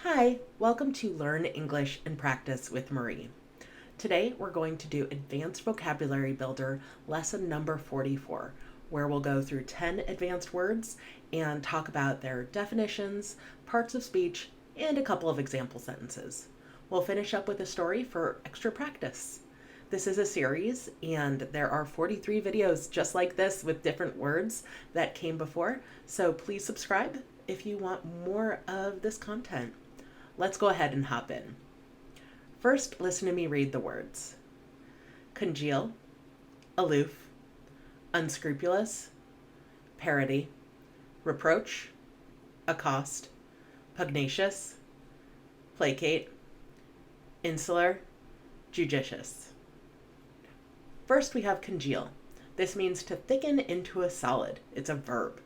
Hi, welcome to Learn English and Practice with Marie. Today we're going to do Advanced Vocabulary Builder lesson number 44, where we'll go through 10 advanced words and talk about their definitions, parts of speech, and a couple of example sentences. We'll finish up with a story for extra practice. This is a series, and there are 43 videos just like this with different words that came before, so please subscribe if you want more of this content. Let's go ahead and hop in. First, listen to me read the words. Congeal, aloof, unscrupulous, parody, reproach, accost, pugnacious, placate, insular, judicious. First, we have congeal. This means to thicken into a solid. It's a verb.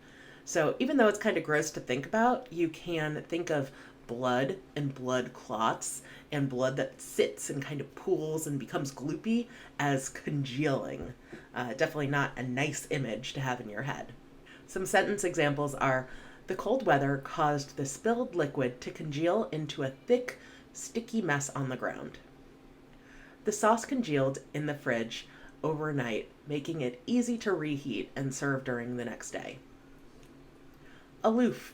So even though it's kind of gross to think about, you can think of blood and blood clots and blood that sits and kind of pools and becomes gloopy as congealing. Definitely not a nice image to have in your head. Some sentence examples are, the cold weather caused the spilled liquid to congeal into a thick, sticky mess on the ground. The sauce congealed in the fridge overnight, making it easy to reheat and serve during the next day. Aloof.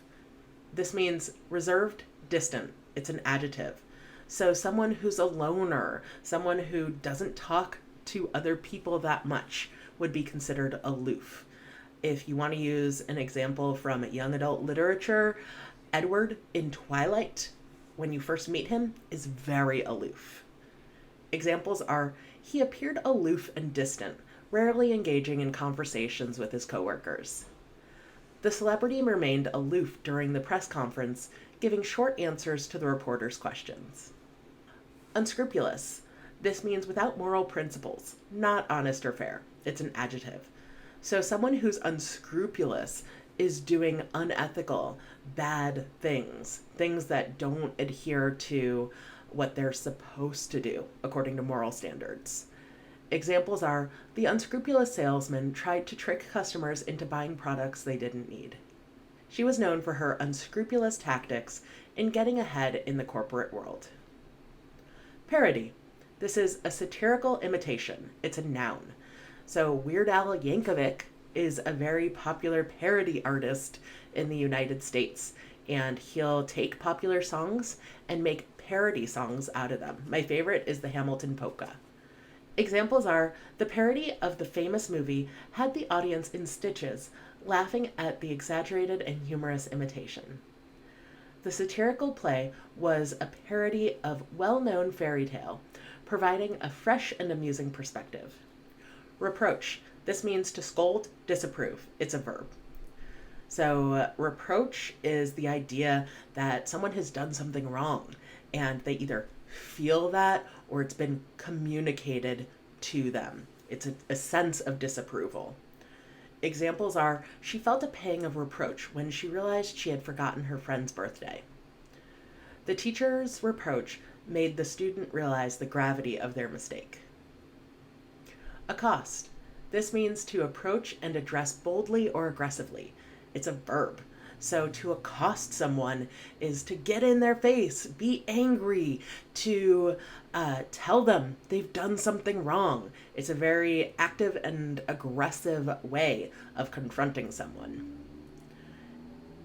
This means reserved, distant. It's an adjective. So someone who's a loner, someone who doesn't talk to other people that much would be considered aloof. If you want to use an example from young adult literature, Edward in Twilight, when you first meet him, is very aloof. Examples are, he appeared aloof and distant, rarely engaging in conversations with his coworkers. The celebrity remained aloof during the press conference, giving short answers to the reporter's questions. Unscrupulous. This means without moral principles, not honest or fair. It's an adjective. So someone who's unscrupulous is doing unethical, bad things, things that don't adhere to what they're supposed to do according to moral standards. Examples are, the unscrupulous salesman tried to trick customers into buying products they didn't need. She was known for her unscrupulous tactics in getting ahead in the corporate world. Parody. This is a satirical imitation. It's a noun. So Weird Al Yankovic is a very popular parody artist in the United States, and he'll take popular songs and make parody songs out of them. My favorite is the Hamilton Polka. Examples are, the parody of the famous movie had the audience in stitches, laughing at the exaggerated and humorous imitation. The satirical play was a parody of well-known fairy tale, providing a fresh and amusing perspective. Reproach. This means to scold, disapprove. It's a verb. So reproach is the idea that someone has done something wrong, and they either feel that or it's been communicated to them. It's a sense of disapproval. Examples are, she felt a pang of reproach when she realized she had forgotten her friend's birthday. The teacher's reproach made the student realize the gravity of their mistake. Accost. This means to approach and address boldly or aggressively. It's a verb. So to accost someone is to get in their face, be angry, to tell them they've done something wrong. It's a very active and aggressive way of confronting someone.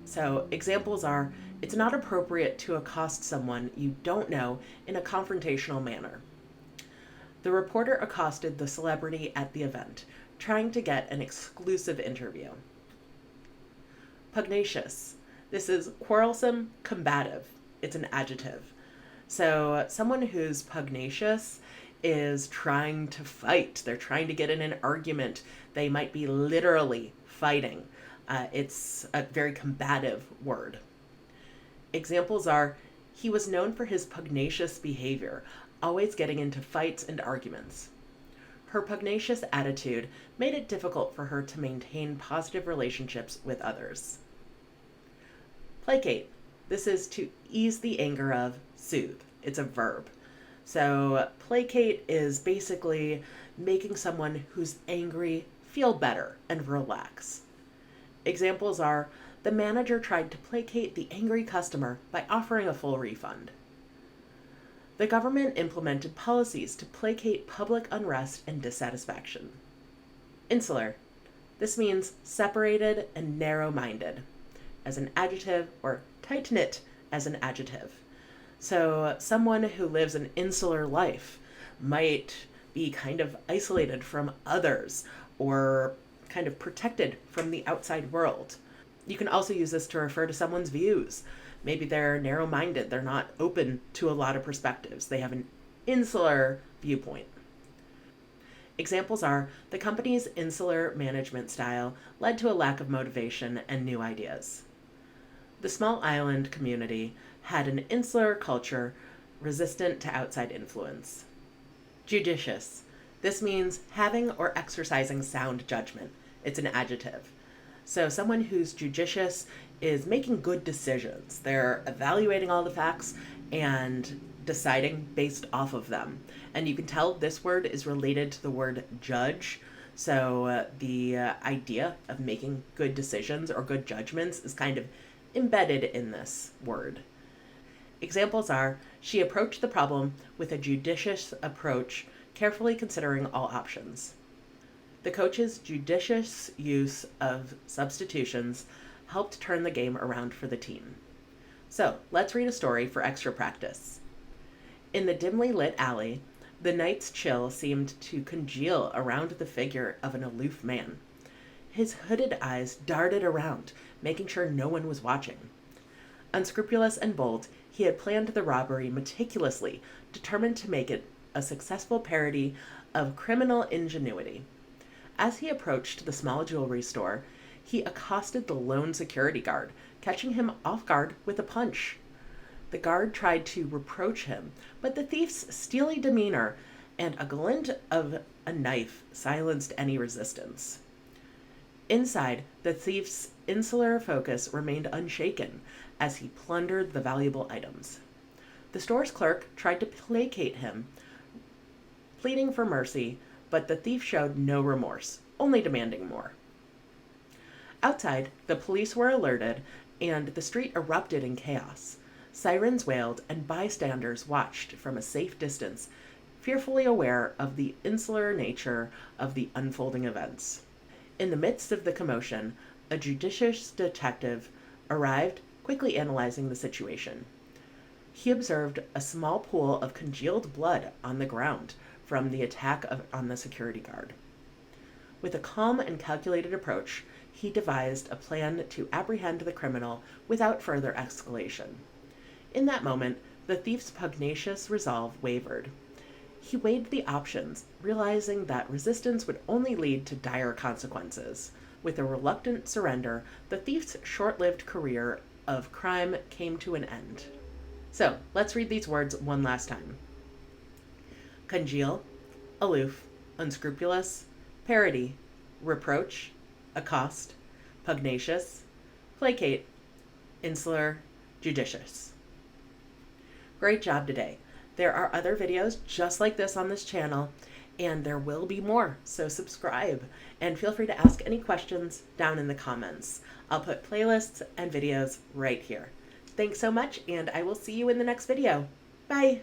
So examples are, it's not appropriate to accost someone you don't know in a confrontational manner. The reporter accosted the celebrity at the event, trying to get an exclusive interview. Pugnacious. This is quarrelsome, combative. It's an adjective. So someone who's pugnacious is trying to fight. They're trying to get in an argument. They might be literally fighting. It's a very combative word. Examples are, he was known for his pugnacious behavior, always getting into fights and arguments. Her pugnacious attitude made it difficult for her to maintain positive relationships with others. Placate. This is to ease the anger of, soothe. It's a verb. So placate is basically making someone who's angry feel better and relax. Examples are, The manager tried to placate the angry customer by offering a full refund. The government implemented policies to placate public unrest and dissatisfaction. Insular. This means separated and narrow-minded as an adjective, or tight-knit as an adjective. So someone who lives an insular life might be kind of isolated from others or kind of protected from the outside world. You can also use this to refer to someone's views. Maybe they're narrow-minded. They're not open to a lot of perspectives. They have an insular viewpoint. Examples are the company's insular management style led to a lack of motivation and new ideas. The small island community had an insular culture resistant to outside influence. Judicious. This means having or exercising sound judgment. It's an adjective. So someone who's judicious is making good decisions. They're evaluating all the facts and deciding based off of them. And you can tell this word is related to the word judge. So the idea of making good decisions or good judgments is kind of embedded in this word. Examples are, she approached the problem with a judicious approach, carefully considering all options. The coach's judicious use of substitutions helped turn the game around for the team. So, let's read a story for extra practice. In the dimly lit alley, the night's chill seemed to congeal around the figure of an aloof man. His hooded eyes darted around, making sure no one was watching. Unscrupulous and bold, he had planned the robbery meticulously, determined to make it a successful parody of criminal ingenuity. As he approached the small jewelry store, he accosted the lone security guard, catching him off guard with a punch. The guard tried to reproach him, but the thief's steely demeanor and a glint of a knife silenced any resistance. Inside, the thief's insular focus remained unshaken as he plundered the valuable items. The store's clerk tried to placate him, pleading for mercy, but the thief showed no remorse, only demanding more. Outside, the police were alerted, and the street erupted in chaos. Sirens wailed, and bystanders watched from a safe distance, fearfully aware of the insular nature of the unfolding events. In the midst of the commotion, a judicious detective arrived, quickly analyzing the situation. He observed a small pool of congealed blood on the ground from the attack on the security guard. With a calm and calculated approach, he devised a plan to apprehend the criminal without further escalation. In that moment, the thief's pugnacious resolve wavered. He weighed the options, realizing that resistance would only lead to dire consequences. With a reluctant surrender, the thief's short-lived career of crime came to an end. So, let's read these words one last time. Congeal, aloof, unscrupulous, parody, reproach, accost, pugnacious, placate, insular, judicious. Great job today. There are other videos just like this on this channel, and there will be more, so subscribe, and feel free to ask any questions down in the comments. I'll put playlists and videos right here. Thanks so much, and I will see you in the next video. Bye!